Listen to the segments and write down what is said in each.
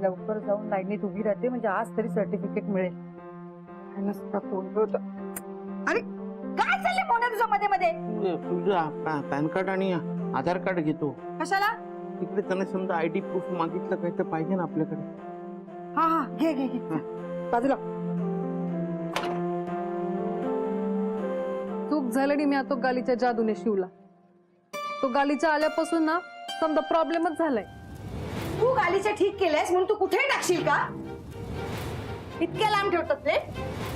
लवकर जाऊन लाईनीत उभी राहते म्हणजे आज तरी सर्टिफिकेट मिळेल. अरे काय चाललंय मोना तुझ्या मध्ये मध्ये? तुझं पॅन कार्ड आणि आधार कार्ड घेतो. कशाला? तिकडे त्याने समजा आयडी प्रूफ मागितलं काही तर पाहिजे ना आपल्याकडे. हा हा घे घे घे बाजूला. चूक झाली मी तो गालीच्या जादूने शिवला. तो गालीच्या आल्यापासून ना समजा प्रॉब्लेमच झालाय. तू गालीच्या ठीक केलंयस म्हणून तू कुठेही टाकशील का? इतक्या लांब ठेवतात ते?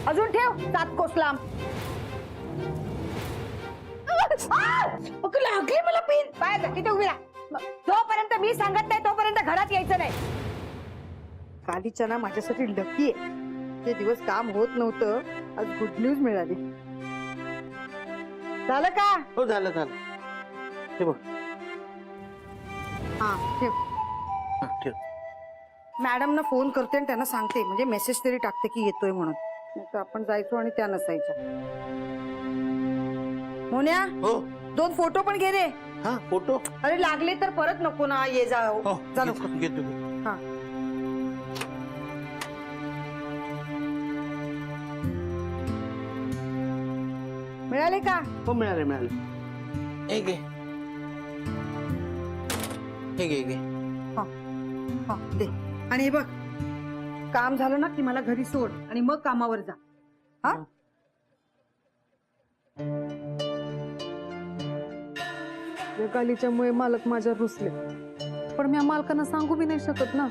अजून ठेव 7 कोस लांब. लागले मला पिन. बाहेर तिथे उभी राहा. जोपर्यंत मी सांगत नाही तोपर्यंत घरात यायचं नाही. गालीच्या ना माझ्यासाठी लकी आहे. ते दिवस काम होत नव्हतं, आज गुड न्यूज मिळाली. झालं का? हो झालं झालं. हे बघ. हा ठेव. ठेव. मॅडमना फोन करते आणि त्यांना सांगते, म्हणजे मेसेज तरी टाकते की येतोय म्हणून. नाहीतर आपण जायचो आणि त्या नसायच्या. मोन्या हो 2 फोटो पण घे रे. हा फोटो. अरे लागले तर परत नको ना. ये जा जा नको. घेतो. हा मिळाले का? हो मिळाले मिळाले. हे घे हे घे घे. हा दे. आणि हे बघ, काम झालं ना की मला घरी सोड आणि मग कामावर जा. हा या गालीच्यामुळे मालक माझ्या रुसले, पण मी मालकांना सांगू बी नाही शकत ना.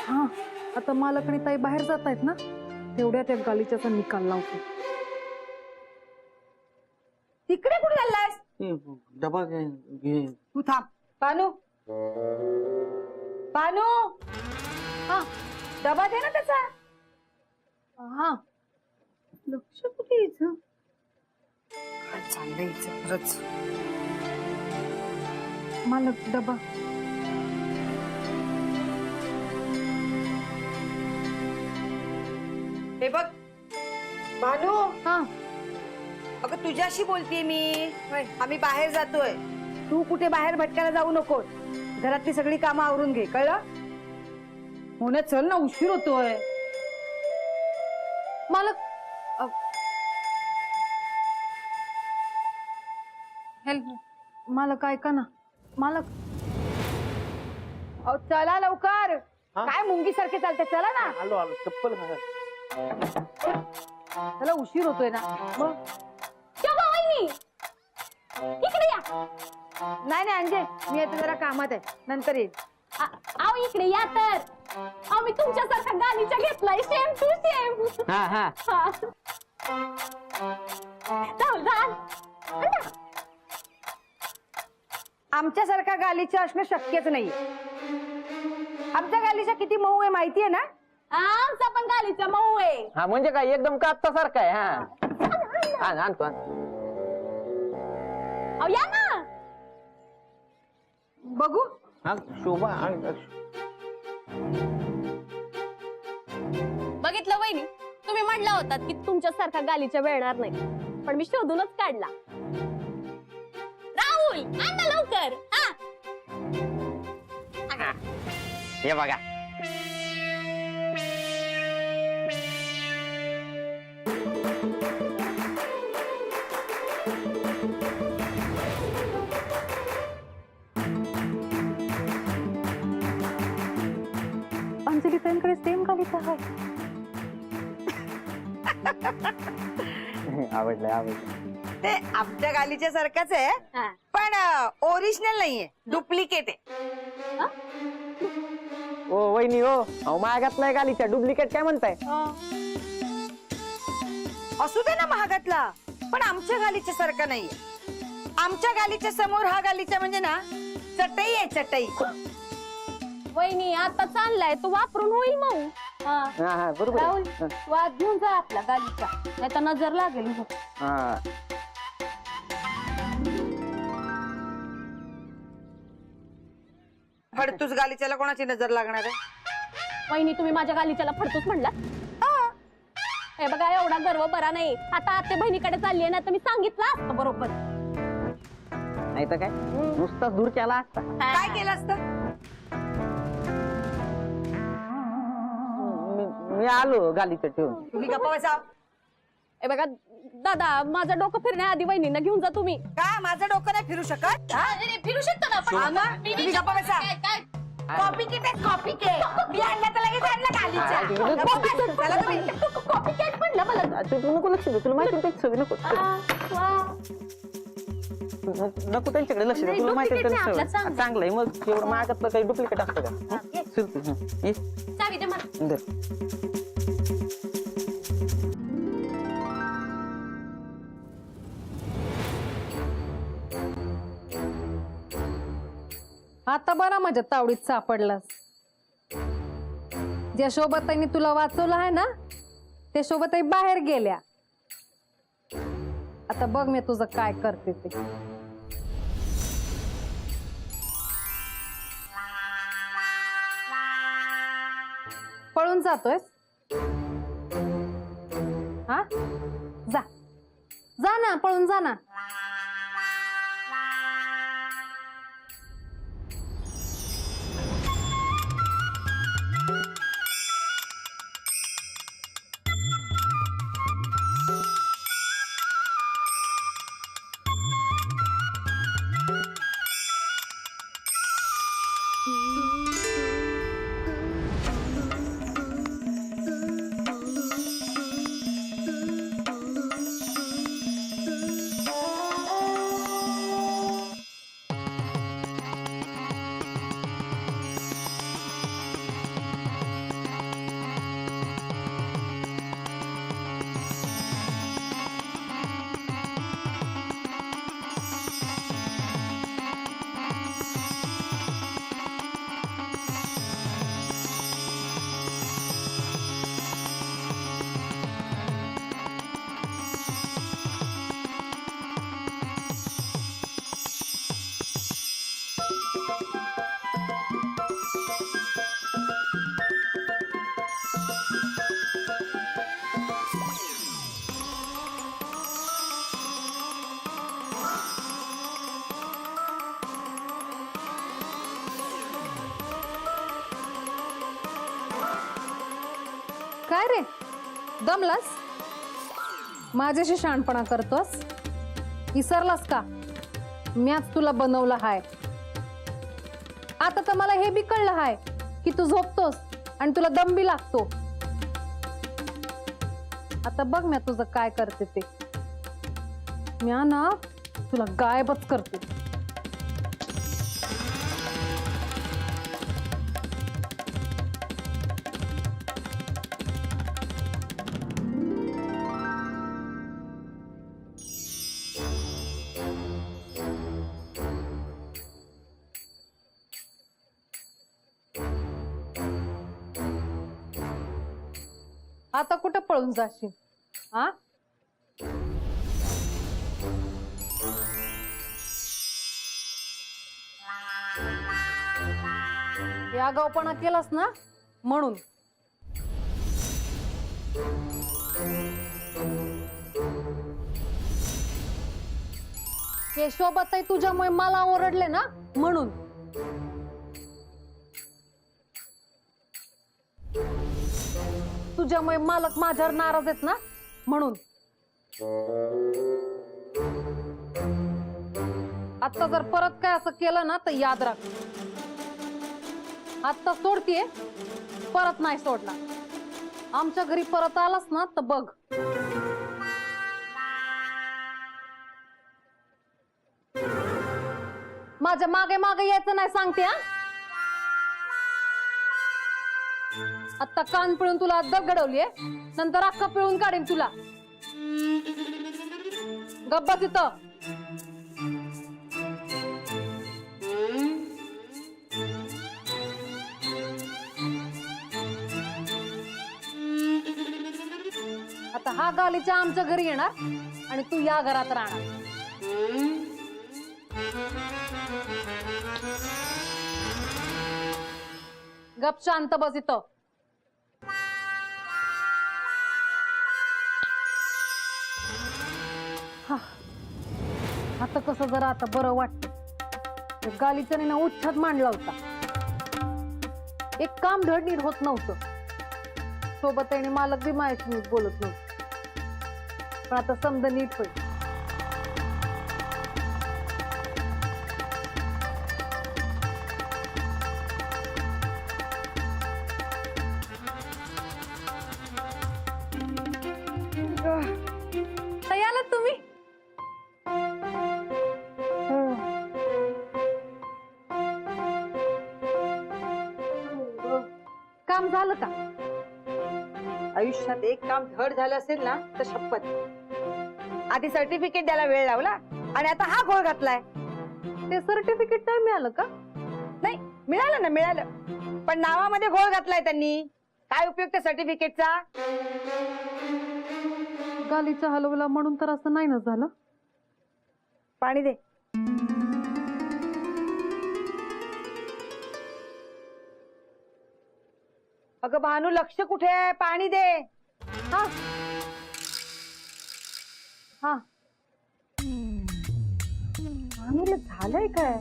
हा आता मालक आणि ताई बाहेर जात आहेत ना, तेवढ्या त्या गालीच्याचा निकाल लावतो. तिकडे कुठे चाललायस? डबा घे. तू थांब. पानू पानू, हा डबा दे ना त्याचा. हा लक्ष कुठे यायचं? काय चाललंय हिचं खरंच. मालक डबा. हे बघ भानू, हा अगं तुझ्याशी बोलतीये मी. आम्ही बाहेर जातोय. तू कुठे बाहेर भटकायला जाऊ नकोस. घरातली सगळी कामं आवरून घे, कळलं? होणे चल ना, उशीर होतोय. मालक हेल्प. मालक ऐका ना. मालक अहो चला लवकर. हा? काय मुंगी सारखे चालते. चला ना. आलो आलो. चप्पल घाल. चला उशीर होतोय ना. मग इकडे या. नाही नाही अंजे, मी आता जरा कामात आहे, नंतर येईल. आओ इकडे या तर. अहो मी तुमच्यासारखा गालीचा घेतलाय, सेम टू सेम. हा हा. राहुल राहुल. आमच्यासारखा गालीचा असणं शक्यच नाहीये. आमच्या गालीचा किती मऊ आहे माहितीये ना? आमचा पण गालीचा मऊ आहे. हा म्हणजे काय एकदम कापसासारखा आहे. हा आणतो. अहो या ना. बघू. हा शोभा. बघितलं वहिनी, तुम्ही म्हणला होतात की तुमच्यासारखा गालीचा मिळणार नाही, पण मी शोधूनच काढला. राहुल आण ना लवकर. हा हे बघा. अंजली त्यांकडे सेम गालीचा आहे. आवडलं आवडलं. ते आमच्या गालीच्या सारखंच आहे, हा. पण ओरिजिनल नाहीये, डुप्लिकेट आहे. ओ वहिनी हो, अहो महागातलाय गालीच्या डुप्लिकेट काय म्हणताय? असू दे ना महागातला, पण आमच्या गालीच्या सारखा नाहीये. आमच्या गालीच्या समोर हा गालीचा म्हणजे ना चटई आहे, चटई. वहिनी आता चाललाय तो, वापरून होईल मग. हा बरोबर राहुल आहे. वाद घेऊन जा आपला गालीचा, नाही तर नजर लागेल. हा फडतूस गालीच्याला कोणाची नजर लागणार आहे? वहिनी तुम्ही माझ्या गालीच्याला फडतूस म्हणला. हे बघा एवढा गर्व बरा नाही. आता आत्या बहिणीकडे चालली ना, तर मी सांगितलं असतं बरोबर. नाही तर काय नुसताच दूर केला असता. काय केलं असतं? मी आलो गालीचं ठेवून. तुम्ही गप्पा बसा. ए बघा दादा, माझं डोकं फिरण्याआधी वहिनींना घेऊन जा तुम्ही. का माझं डोकं नाही फिरू शकत? फिरू शकतो ना हा ना? तुम्ही गप्पा बसा. कॉपी केट आहे, कॉपी केट. मी आणलं तर लगेच आणलं गालीच्या. गप्पा बसा. चला तुम्ही. कॉपी कॅट म्हणलं मला. तू नको लक्ष दे, तुला माहिती आहे सवय नको नको त्यांच्याकडे लक्ष दे, नाही, तुला माहिती आहे duplicate नाही, त्यांचं आपलं सवय. चांगलं आहे मग एवढं मागातलं काही डुप्लिकेट असतं का? चल तू, ये. चावी दे मला. दे. आता बरा माझ्या तावडीत सापडलास. ज्या शोभाताईंनी तुला वाचवलं आहे ना, त्या शोभाताई बाहेर गेल्या. आता बघ मी तुझं काय करते ते. पळून जातोय हा? जा जा ना, पळून जा ना. काय रे, दमलास? माझ्याशी शहाणपणा करतोस? विसरलास का मी आज तुला बनवलं हाय? आता तर मला हे बी कळलं हाय की तू झोपतोस आणि तुला दम बी लागतो. आता बघ मी तुझं काय करते ते. मी ना तुला गायबच करते. आता कुठं पळून जाशील हा? या गावपणा केलास ना म्हणून. केशवाबाताई तुझ्यामुळे मला ओरडले ना म्हणून. तुझ्यामुळे मालक माझ्यावर नाराज आहेत ना म्हणून. आता जर परत काय असं केलं ना तर याद राख, आता सोडतीये, परत नाही सोडणार. आमच्या घरी परत आलास ना तर बघ. माझ्या मागे मागे यायचं नाही सांगते. हा, आता कान पिळून तुला अद्दल घडवलीये, नंतर अख्खा पिळून काढेन तुला. गप्पा तिथं. आता हा गालीच्या आमच्या घरी येणार आणि तू या घरात राहणार. गप शांत बस इथं. आता कसं जरा आता बरं वाटत. गालीच्याने ना उच्छाद मांडला होता. एक काम धड नीट होत नव्हतं. सोबत आहे आणि मालक बी माझ्याशी नीट बोलत नव्हतं, पण आता समजा नीट होईल. ताई आलात तुम्ही? काम झालं का? आयुष्यात एक काम धड झालं असेल ना तर शपथ. आधी सर्टिफिकेट द्यायला वेळ लावला आणि आता हा घोळ घातलाय. ते सर्टिफिकेट नाही मिळालं का? नाही मिळालं ना, मिळालं, पण नावामध्ये घोळ घातलाय त्यांनी. काय उपयोग त्या सर्टिफिकेटचा? गालीचा हलवला म्हणून तर असं नाही ना झालं. पाणी दे. अगं भानू, लक्ष कुठे आहे? पाणी दे. हा हा. भानूला झालंय काय?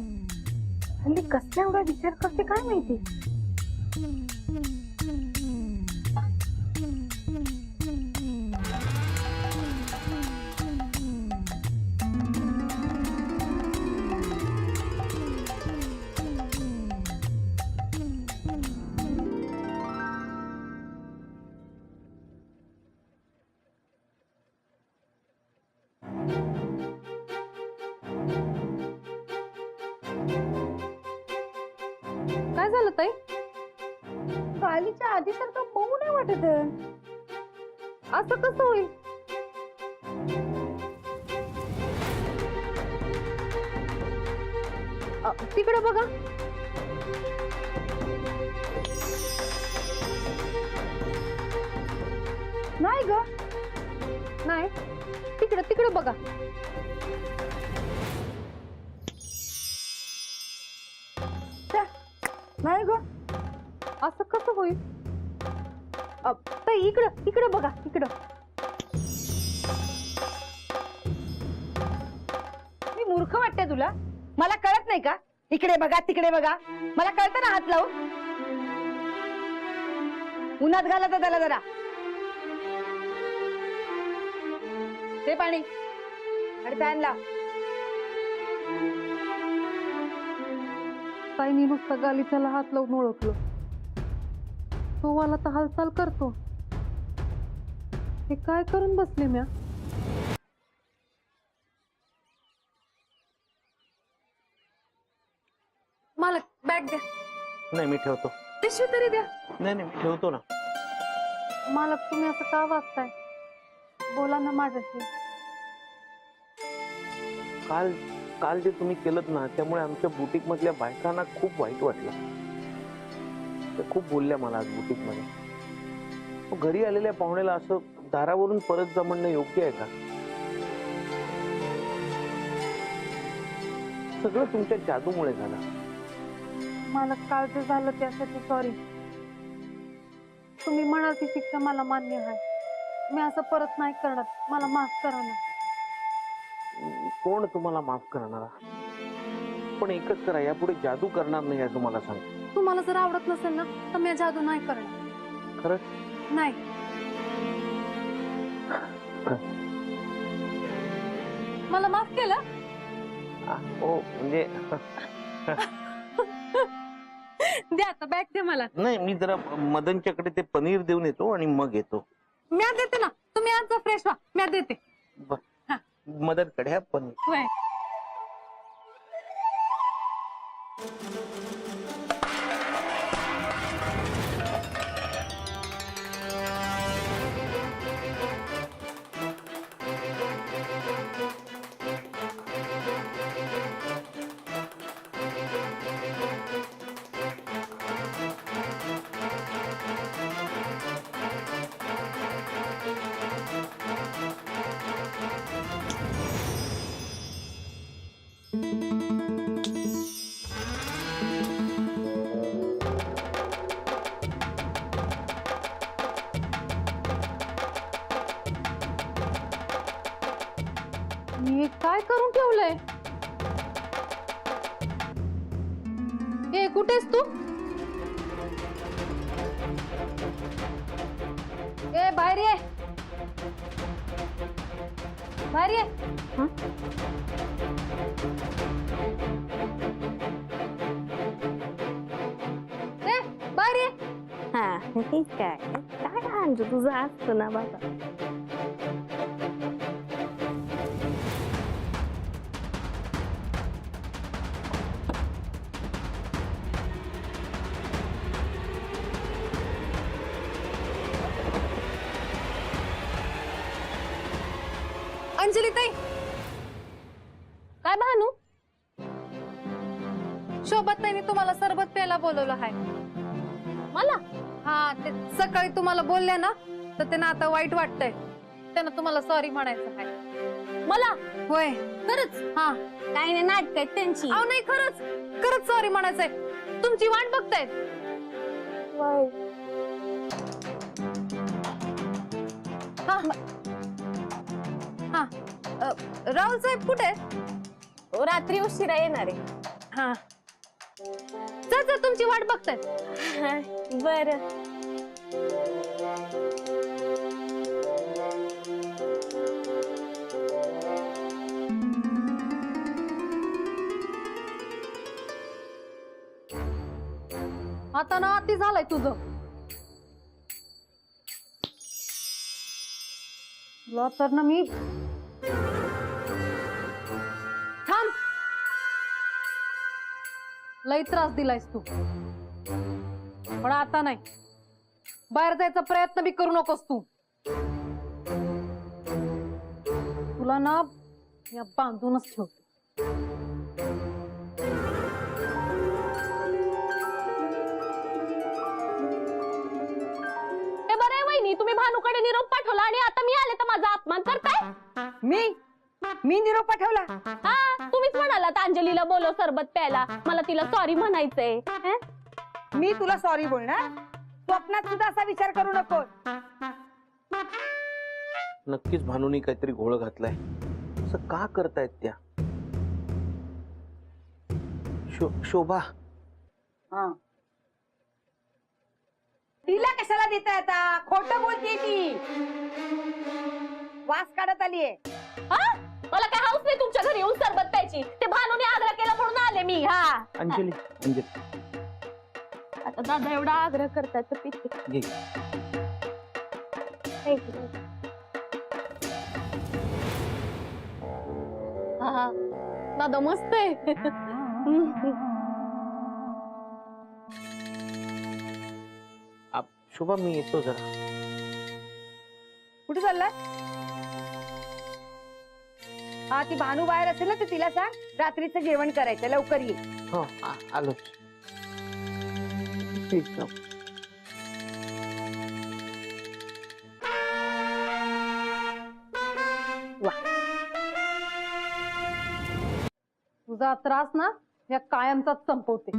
हल्ली कसल्या एवढा विचार करते काय माहिती. काय झालं ताई? कालीच्या आधीसारखं बघू नाही वाटत. असं कसं होईल? तिकडे बघा. नाही ग, नाही, तिकडे तिकडे बघा. नाही ग, असं कसं होईल? ताई इकडं इकडे बघा, इकडं. मी मूर्ख वाटते तुला? मला कळत नाही का? इकडे बघा तिकडे बघा, मला कळतं ना हात लावून. उन्हात घाला तर त्याला जरा. ते पाणी आणि फॅन लाव. ताईनी नुसतं गालीच्याला हात लावून ओळखलं. तो वाला तर हालचाल करतो. हे काय करून बसले म्या? मालक बॅग द्या. नाही मी ठेवतो. पिशवी तरी द्या. नाही नाही मी ठेवतो ना. मालक तुम्ही असं का वागताय? बोला ना माझ्याशी. काल काल जे तुम्ही केलं ना त्यामुळे आमच्या बुटीक मधल्या बायकांना खूप वाईट वाटलं. त्या खूप बोलल्या मला आज बुटीक मध्ये. घरी आलेल्या पाहुण्याला असं दारावरून परत जा म्हणणं योग्य आहे का? सगळं तुमच्या जादूमुळे झालं. मला काल जे झालं त्यासाठी सॉरी. तुम्ही म्हणाल ती शिक्षा मला मान्य आहे. मी असं परत नाही करणार. मला माफ करा ना. कोण तुम्हाला माफ करणार? पण एकच करा, यापुढे जादू करणार नाही असं मला सांग. तुम्हाला जर आवडत नसेल ना तर मी जादू नाही करणार. खरंच नाही. मला माफ केलं? हो म्हणजे द्या आता बॅग दे मला. नाही, मी जरा मदनच्याकडे ते पनीर देऊन येतो आणि मग येतो. म्या देते ना, तुम्ही आज फ्रेश व्हा. म्या देते. मदनकडे हा पनीर. होय. मी काय करून ठेवलंय? ए कुठेस तू? बाहेर ये. ए, बाहेर ये. हा ठीक आहे. काय अंजू तुझं असतं ना बाबा. अंजली ताई, काय भानू? शोभत ताईने तुम्हाला सरबत प्यायला बोलवलं आहे. मला हा, ते सकाळी तुम्हाला बोलल्या ना, तर त्यांना आता वाईट वाटतंय. त्यांना तुम्हाला सॉरी म्हणायचं आहे. मला होय. खरंच हा. काही नाही, नाटक आहेत त्यांची. अहो नाही, खरंच खरंच सॉरी म्हणायचंय. तुमची वाट बघतायत. हा. हा. राहुल साहेब कुठे आहेत? रात्री उशिरा येणार आहे. हा. जा, तुमची वाट बघतायत. बर. आता ना अति झालंय तुझं. तुला तर ना मी थांब. लई त्रास दिलायस तू, पण आता नाही. बाहेर जायचा प्रयत्न बी करू नकोस तू. तुला ना या बांधूनच ठेवते. हे बरं आहे वहिनी, तुम्ही भानूकडे निरोप पाठवला आणि आता मी आले तर माझा अपमान करताय. मी निरोप पाठवला. हा, तुम्हीच म्हणालात अंजलीला बोलव सरबत प्यायला. मला तिला सॉरी म्हणायचंय. हं? मी तुला सॉरी बोलणार? स्वप्नात सुद्धा असा विचार करू नको. नक्कीच भानूनी काहीतरी घोळ घातलाय. असं का करतायत त्या? शोभा, तिला कशाला देताय आता? खोटं बोलते ती. वास काढत आलीये. हा? मला काय हाऊस नाही तुमच्या घरी येऊन सरबत प्यायची. ते भानूने आग्रह केला म्हणून आले मी. हा, अंजली आता दादा एवढा आग्रह करतात तर पिते. घे. हा, दादा मस्त आहे. शोभा, मी येतो जरा. कुठे चाललाय? हा, ती भानू बाहेर असेल ना, तर तिला सांग रात्रीचं जेवण करायचं. लवकर ये. हो, आलोच. प्लीज जाऊ. तुझा त्रास ना या कायमचाच संपवते.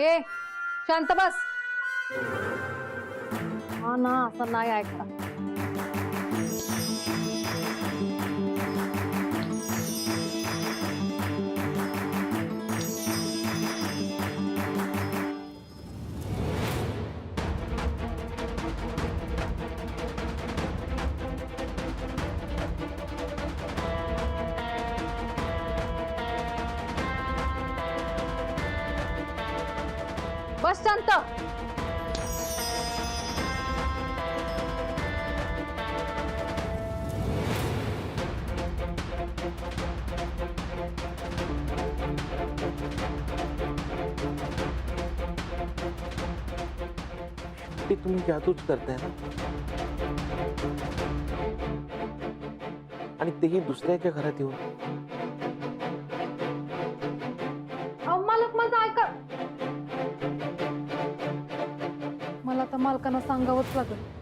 ए, शांत बस. हा ना, असं नाही ऐकता. बस शांत. ते तुम्ही जादूच करताय ना? आणि तेही दुसऱ्याच्या घरात येऊन. अहो मालक माझा ऐका. मला आता मालकांना सांगावंच लागेल.